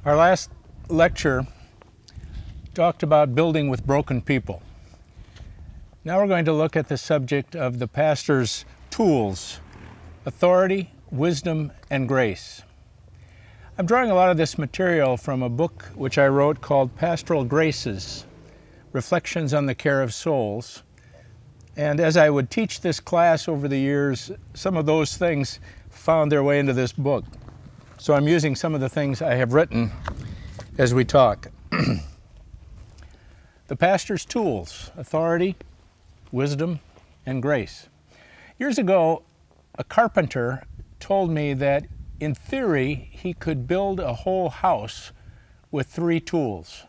Our last lecture talked about building with broken people. Now we're going to look at the subject of the pastor's tools: authority, wisdom, and grace. I'm drawing a lot of this material from a book which I wrote called Pastoral Graces, Reflections on the Care of Souls. And as I would teach this class over the years, some of those things found their way into this book. So I'm using some of the things I have written as we talk. The pastor's tools: authority, wisdom, and grace. Years ago, a carpenter told me that in theory he could build a whole house with 3 tools: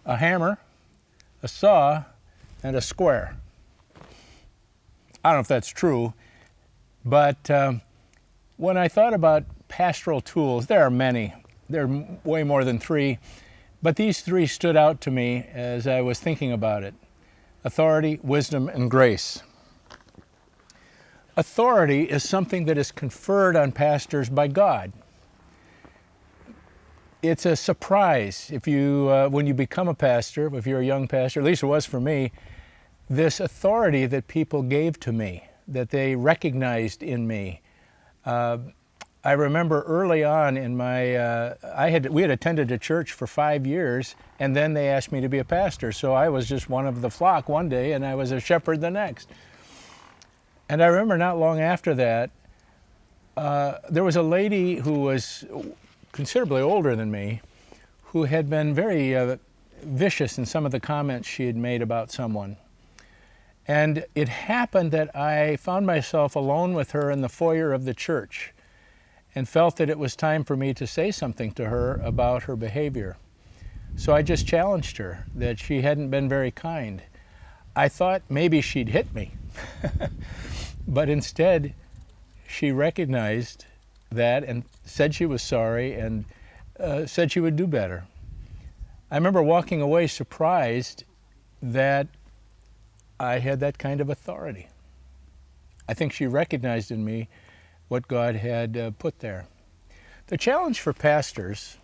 a hammer, a saw, and a square. I don't know if that's true, but when I thought about pastoral tools, there are many. There are way more than 3, but these 3 stood out to me as I was thinking about it: authority, wisdom, and grace. Authority is something that is conferred on pastors by God. It's a surprise if you, when you become a pastor, if you're a young pastor, at least it was for me, this authority that people gave to me, that they recognized in me. I remember early on in my, we had attended a church for 5 years, and then they asked me to be a pastor. So I was just one of the flock one day, and I was a shepherd the next. And I remember not long after that, there was a lady who was considerably older than me, who had been very vicious in some of the comments she had made about someone. And it happened that I found myself alone with her in the foyer of the church, and felt that it was time for me to say something to her about her behavior. So I just challenged her that she hadn't been very kind. I thought maybe she'd hit me, but instead she recognized that and said she was sorry and said she would do better. I remember walking away surprised that I had that kind of authority. I think she recognized in me what God had put there. The challenge for pastors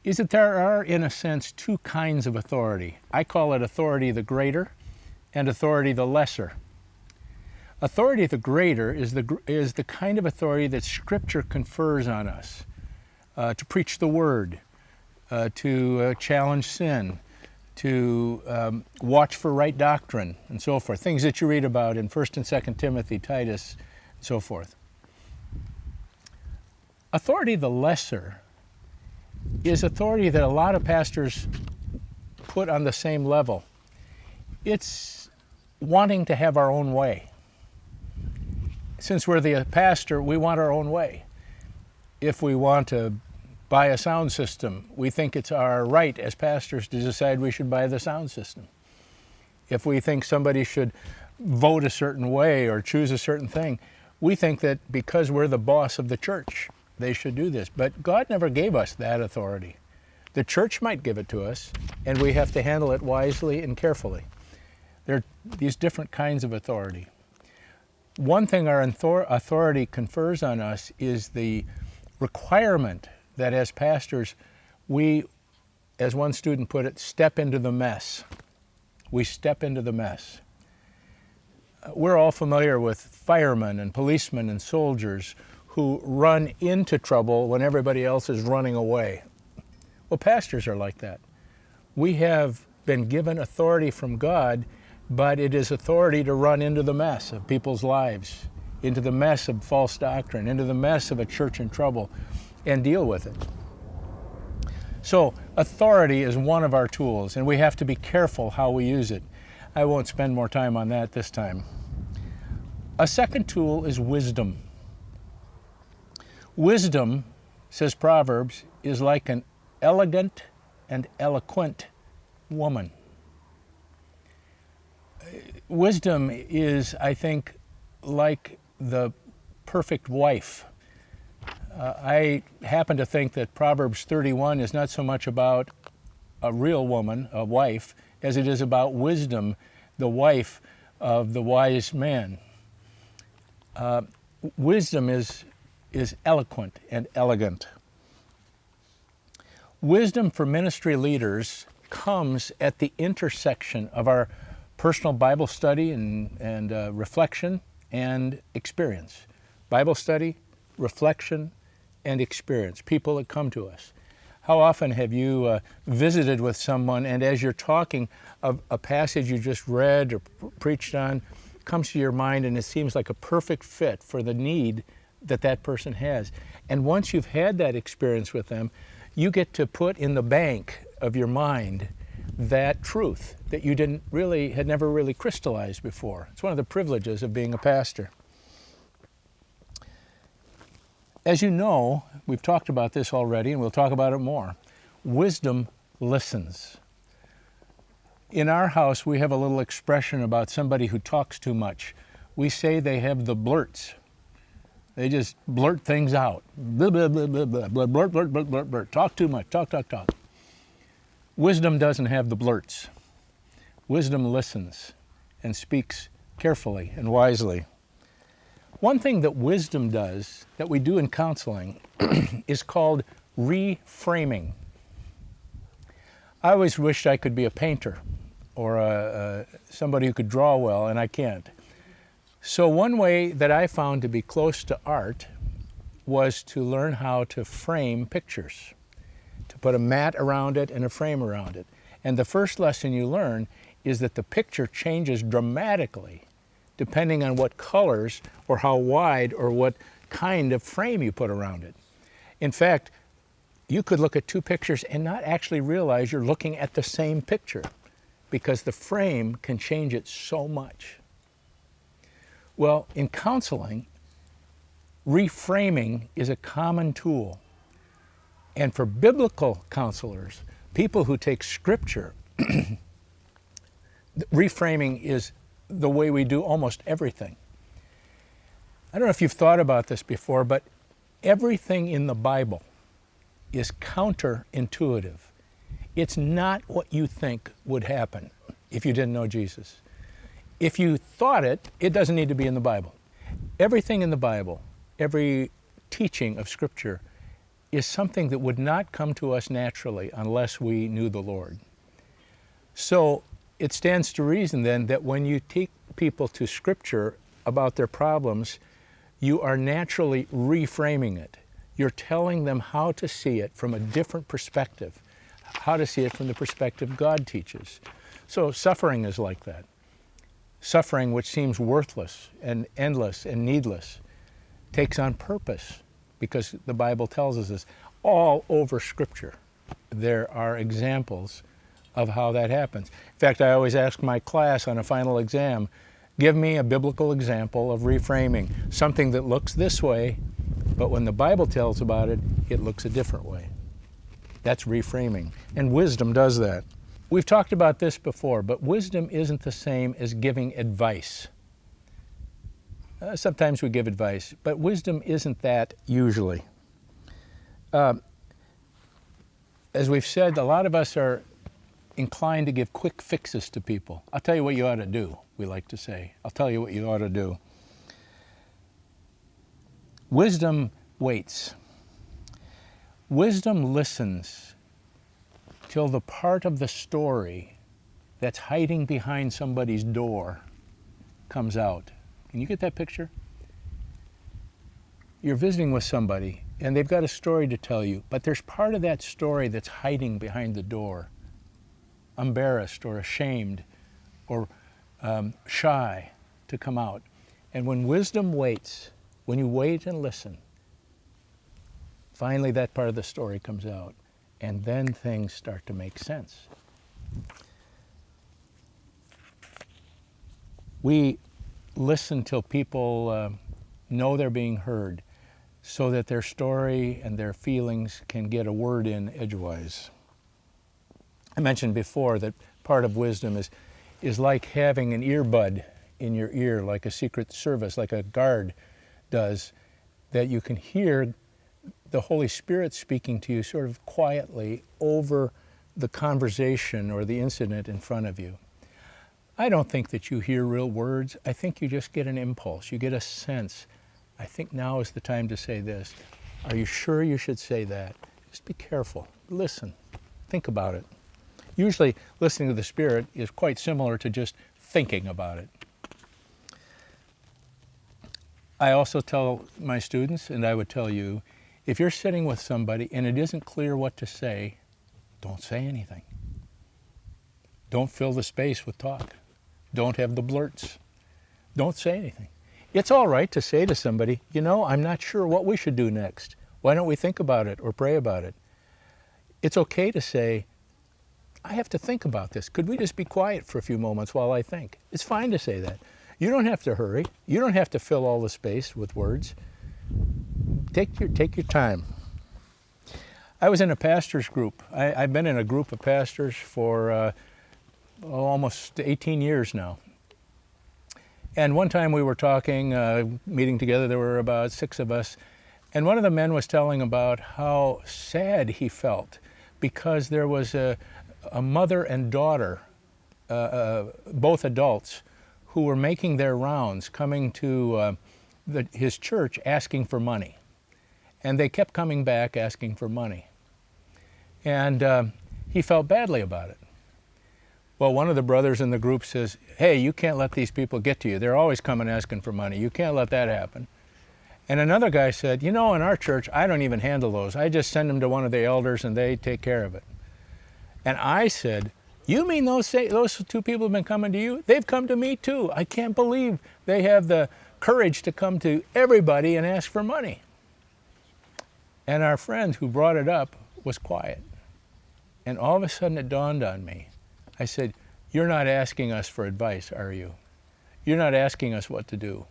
is that there are, in a sense, 2 kinds of authority. I call it authority the greater and authority the lesser. Authority the greater is the kind of authority that Scripture confers on us, to preach the Word, to challenge sin, to watch for right doctrine, and so forth. Things that you read about in 1 and 2 Timothy, Titus, and so forth. Authority the lesser is authority that a lot of pastors put on the same level. It's wanting to have our own way. Since we're the pastor, we want our own way. If we want to buy a sound system, we think it's our right as pastors to decide we should buy the sound system. If we think somebody should vote a certain way or choose a certain thing, we think that because we're the boss of the church, they should do this. But God never gave us that authority. The church might give it to us, and we have to handle it wisely and carefully. There are these different kinds of authority. One thing our authority confers on us is the requirement that as pastors, we, as one student put it, step into the mess. We step into the mess. We're all familiar with firemen and policemen and soldiers who run into trouble when everybody else is running away. Well, pastors are like that. We have been given authority from God, but it is authority to run into the mess of people's lives, into the mess of false doctrine, into the mess of a church in trouble, and deal with it. So authority is one of our tools, and we have to be careful how we use it. I won't spend more time on that this time. A second tool is wisdom. Wisdom, says Proverbs, is like an elegant and eloquent woman. Wisdom is, I think, like the perfect wife. I happen to think that Proverbs 31 is not so much about a real woman, a wife, as it is about wisdom, the wife of the wise man. Wisdom is eloquent and elegant. Wisdom for ministry leaders comes at the intersection of our personal Bible study and reflection and experience. Bible study, reflection, and experience. People that come to us. How often have you visited with someone, and as you're talking, a passage you just read or preached on comes to your mind, and it seems like a perfect fit for the need that that person has. And once you've had that experience with them, you get to put in the bank of your mind that truth that you had never really crystallized before. It's one of the privileges of being a pastor. As you know, we've talked about this already, and we'll talk about it more. Wisdom listens. In our house, we have a little expression about somebody who talks too much. We say they have the blurts. They just blurt things out. Blah, blah, blah, blah, blah, blah, blurt, blurt, blurt, blurt, blurt. Talk too much, talk, talk, talk. Wisdom doesn't have the blurts. Wisdom listens and speaks carefully and wisely. One thing that wisdom does, that we do in counseling, is called reframing. I always wished I could be a painter or somebody who could draw well, and I can't. So one way that I found to be close to art was to learn how to frame pictures, to put a mat around it and a frame around it. And the first lesson you learn is that the picture changes dramatically depending on what colors or how wide or what kind of frame you put around it. In fact, you could look at two pictures and not actually realize you're looking at the same picture because the frame can change it so much. Well, in counseling, reframing is a common tool. And for biblical counselors, people who take scripture, reframing is the way we do almost everything. I don't know if you've thought about this before, but everything in the Bible is counterintuitive. It's not what you think would happen if you didn't know Jesus. If you thought it, it doesn't need to be in the Bible. Everything in the Bible, every teaching of Scripture, is something that would not come to us naturally unless we knew the Lord. So it stands to reason then that when you take people to Scripture about their problems, you are naturally reframing it. You're telling them how to see it from a different perspective, how to see it from the perspective God teaches. So suffering is like that. Suffering, which seems worthless and endless and needless, takes on purpose because the Bible tells us this. All over Scripture, there are examples of how that happens. In fact, I always ask my class on a final exam, give me a biblical example of reframing, something that looks this way, but when the Bible tells about it, it looks a different way. That's reframing, and wisdom does that. We've talked about this before, but wisdom isn't the same as giving advice. Sometimes we give advice, but wisdom isn't that usually. As we've said, a lot of us are inclined to give quick fixes to people. I'll tell you what you ought to do, we like to say. I'll tell you what you ought to do. Wisdom waits. Wisdom listens till the part of the story that's hiding behind somebody's door comes out. Can you get that picture? You're visiting with somebody and they've got a story to tell you, but there's part of that story that's hiding behind the door, embarrassed or ashamed or shy to come out. And when wisdom waits, when you wait and listen, finally that part of the story comes out, and then things start to make sense. We listen till people know they're being heard so that their story and their feelings can get a word in edgewise. I mentioned before that part of wisdom is like having an earbud in your ear, like a secret service, like a guard does, that you can hear the Holy Spirit speaking to you sort of quietly over the conversation or the incident in front of you. I don't think that you hear real words. I think you just get an impulse. You get a sense. I think now is the time to say this. Are you sure you should say that? Just be careful. Listen. Think about it. Usually, listening to the Spirit is quite similar to just thinking about it. I also tell my students, and I would tell you, if you're sitting with somebody and it isn't clear what to say, don't say anything. Don't fill the space with talk. Don't have the blurts. Don't say anything. It's all right to say to somebody, you know, I'm not sure what we should do next. Why don't we think about it or pray about it? It's okay to say, I have to think about this. Could we just be quiet for a few moments while I think? It's fine to say that. You don't have to hurry. You don't have to fill all the space with words. Take your time. I was in a pastor's group. I've been in a group of pastors for almost 18 years now. And one time we were talking, meeting together, there were about 6 of us, and one of the men was telling about how sad he felt because there was a mother and daughter, both adults, who were making their rounds, coming to his church asking for money. And they kept coming back asking for money. And he felt badly about it. Well, one of the brothers in the group says, hey, you can't let these people get to you. They're always coming asking for money. You can't let that happen. And another guy said, you know, in our church, I don't even handle those. I just send them to one of the elders and they take care of it. And I said, you mean those 2 people have been coming to you? They've come to me too. I can't believe they have the courage to come to everybody and ask for money. And our friend who brought it up was quiet. And all of a sudden it dawned on me. I said, you're not asking us for advice, are you? You're not asking us what to do.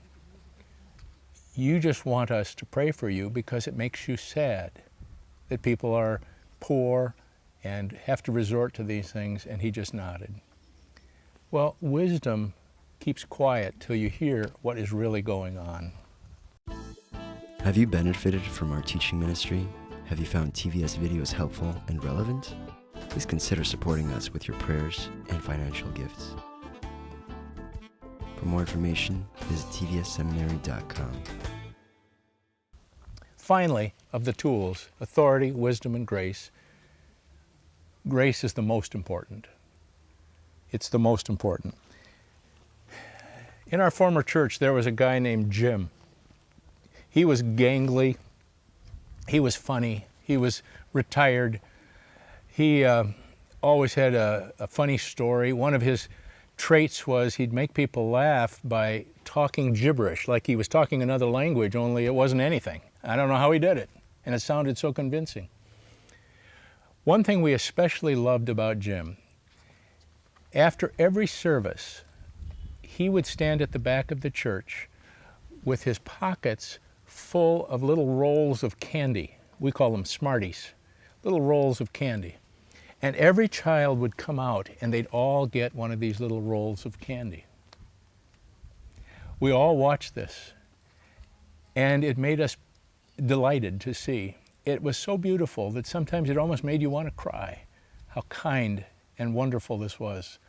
You just want us to pray for you because it makes you sad that people are poor and have to resort to these things, and he just nodded. Well, wisdom keeps quiet till you hear what is really going on. Have you benefited from our teaching ministry? Have you found TVS videos helpful and relevant? Please consider supporting us with your prayers and financial gifts. For more information, visit TVSEMINARY.com. Finally, of the tools, authority, wisdom, and grace, grace is the most important. It's the most important. In our former church, there was a guy named Jim. He was gangly. He was funny. He was retired. He always had a funny story. One of his traits was he'd make people laugh by talking gibberish, like he was talking another language, only it wasn't anything. I don't know how he did it, and it sounded so convincing. One thing we especially loved about Jim, after every service, he would stand at the back of the church with his pockets full of little rolls of candy. We call them Smarties, little rolls of candy. And every child would come out and they'd all get one of these little rolls of candy. We all watched this, and it made us delighted to see. It was so beautiful that sometimes it almost made you want to cry, how kind and wonderful this was.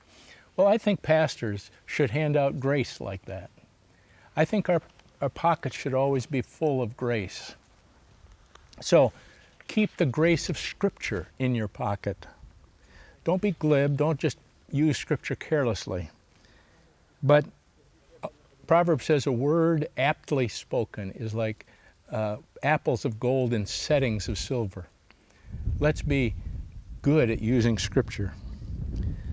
Well, I think pastors should hand out grace like that. I think our pockets should always be full of grace. So keep the grace of Scripture in your pocket. Don't be glib. Don't just use Scripture carelessly. But Proverbs says a word aptly spoken is like apples of gold in settings of silver. Let's be good at using Scripture.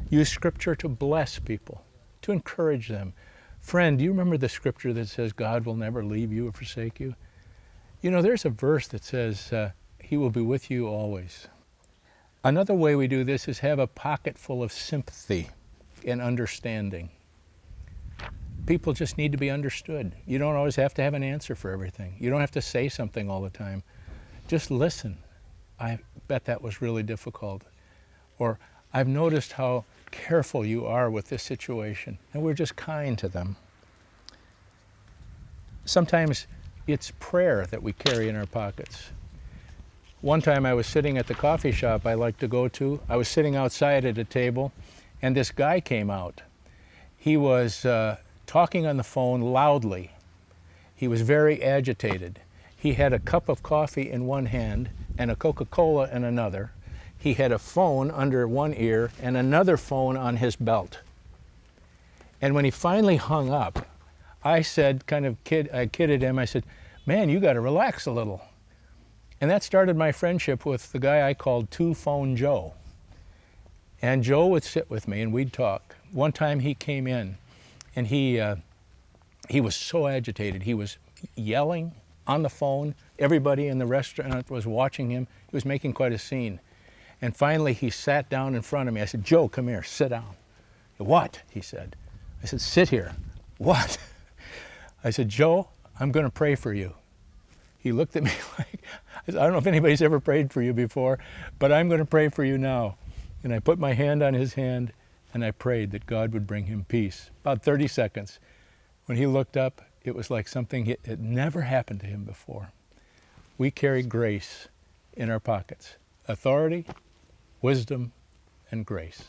Use Scripture to bless people, to encourage them. Friend, do you remember the Scripture that says God will never leave you or forsake you? You know, there's a verse that says He will be with you always. Another way we do this is have a pocket full of sympathy and understanding. People just need to be understood. You don't always have to have an answer for everything. You don't have to say something all the time. Just listen. I bet that was really difficult. Or, I've noticed how careful you are with this situation. And we're just kind to them. Sometimes it's prayer that we carry in our pockets. One time I was sitting at the coffee shop I like to go to. I was sitting outside at a table, and this guy came out. He was talking on the phone loudly. He was very agitated. He had a cup of coffee in one hand and a Coca-Cola in another. He had a phone under one ear and another phone on his belt. And when he finally hung up, I said, I kidded him, I said, "Man, you got to relax a little." And that started my friendship with the guy I called Two Phone Joe. And Joe would sit with me and we'd talk. One time he came in and he was so agitated. He was yelling on the phone. Everybody in the restaurant was watching him. He was making quite a scene. And finally he sat down in front of me. I said, "Joe, come here, sit down." "What?" he said. I said, "Sit here." "What?" I said, "Joe, I'm going to pray for you." He looked at me like, I don't know if anybody's ever prayed for you before, but I'm going to pray for you now. And I put my hand on his hand and I prayed that God would bring him peace. About 30 seconds. When he looked up, it was like something that had never happened to him before. We carry grace in our pockets. Authority, wisdom, and grace.